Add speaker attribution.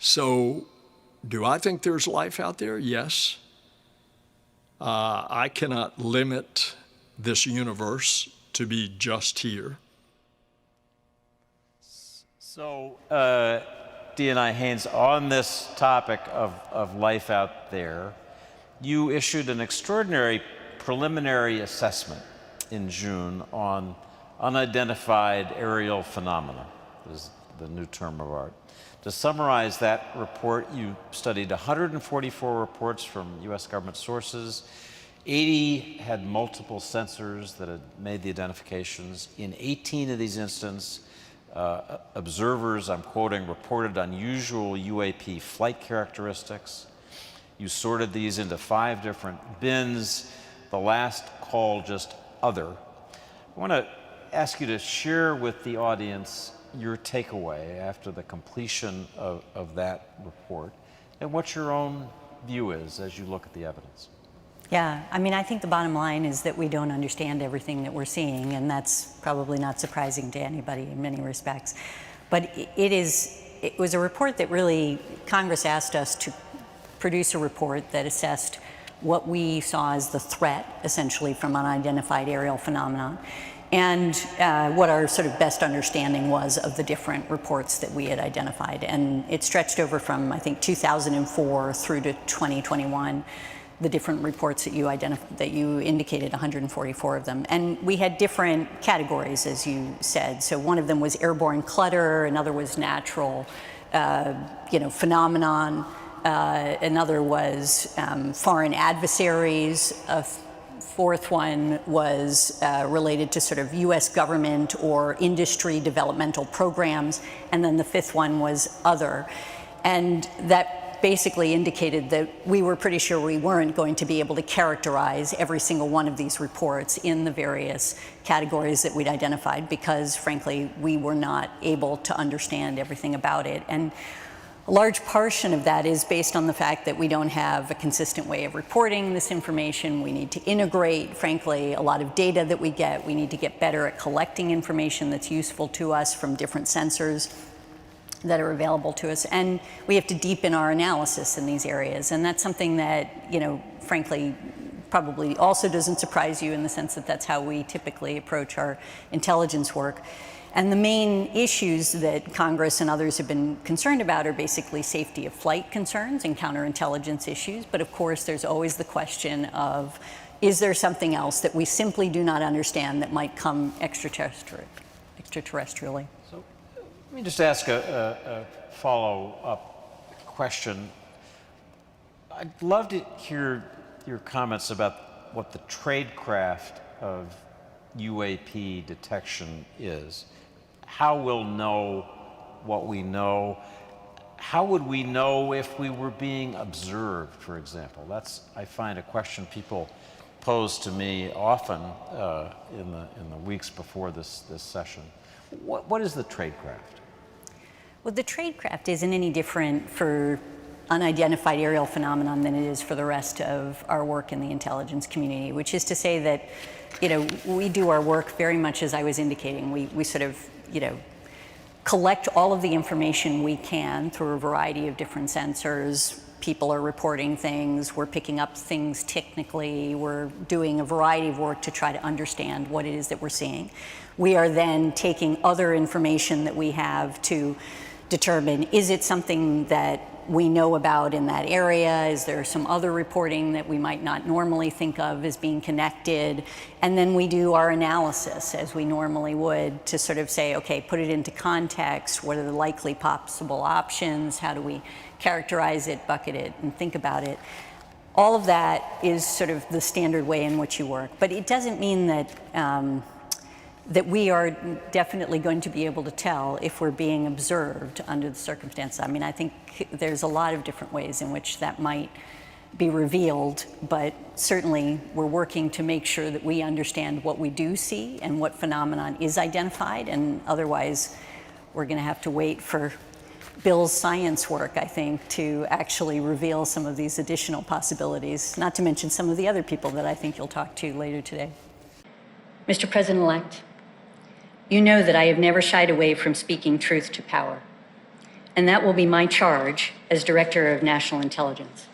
Speaker 1: So do I think there's life out there? Yes. I cannot limit this universe to be just here.
Speaker 2: So, DNI Haines, on this topic of life out there, you issued an extraordinary preliminary assessment in June on unidentified aerial phenomena, is the new term of art. To summarize that report, you studied 144 reports from U.S. government sources. 80 had multiple sensors that had made the identifications. In 18 of these instances, observers, I'm quoting, reported unusual UAP flight characteristics. You sorted these into 5 different bins. The last call just other. I want to ask you to share with the audience your takeaway after the completion of that report and what your own view is as you look at the evidence.
Speaker 3: Yeah, I mean, I think the bottom line is that we don't understand everything that we're seeing, and that's probably not surprising to anybody in many respects. But it was a report that really, Congress asked us to produce a report that assessed what we saw as the threat, essentially, from unidentified aerial phenomena, and what our sort of best understanding was of the different reports that we had identified. And it stretched over from, I think, 2004 through to 2021, the different reports that you indicated, 144 of them. And we had different categories, as you said. So one of them was airborne clutter, another was natural phenomenon, another was foreign adversaries, a fourth one was related to sort of US government or industry developmental programs, and then the fifth one was other. And that basically indicated that we were pretty sure we weren't going to be able to characterize every single one of these reports in the various categories that we'd identified because, frankly, we were not able to understand everything about it. And a large portion of that is based on the fact that we don't have a consistent way of reporting this information. We need to integrate, frankly, a lot of data that we get. We need to get better at collecting information that's useful to us from different sensors that are available to us, and we have to deepen our analysis in these areas. And that's something that, frankly, probably also doesn't surprise you in the sense that that's how we typically approach our intelligence work. And the main issues that Congress and others have been concerned about are basically safety of flight concerns and counterintelligence issues. But of course, there's always the question of, is there something else that we simply do not understand that might come extraterrestrially?
Speaker 2: Let me just ask a follow-up question. I'd love to hear your comments about what the tradecraft of UAP detection is. How we'll know what we know. How would we know if we were being observed, for example? That's, I find, a question people pose to me often in the weeks before this session. What is the tradecraft?
Speaker 3: Well, the tradecraft isn't any different for unidentified aerial phenomenon than it is for the rest of our work in the intelligence community, which is to say that, we do our work very much as I was indicating. We sort of, collect all of the information we can through a variety of different sensors. People are reporting things, we're picking up things technically, we're doing a variety of work to try to understand what it is that we're seeing. We are then taking other information that we have to determine, is it something that we know about in that area? Is there some other reporting that we might not normally think of as being connected? And then we do our analysis as we normally would to sort of say, okay, put it into context. What are the likely possible options? How do we characterize it, bucket it, and think about it? All of that is sort of the standard way in which you work. But it doesn't mean that that we are definitely going to be able to tell if we're being observed under the circumstances. I mean, I think there's a lot of different ways in which that might be revealed, but certainly we're working to make sure that we understand what we do see and what phenomenon is identified, and otherwise we're going to have to wait for Bill's science work, I think, to actually reveal some of these additional possibilities, not to mention some of the other people that I think you'll talk to later today.
Speaker 4: Mr. President-elect, you know that I have never shied away from speaking truth to power.
Speaker 3: and that will be my charge as Director of National Intelligence.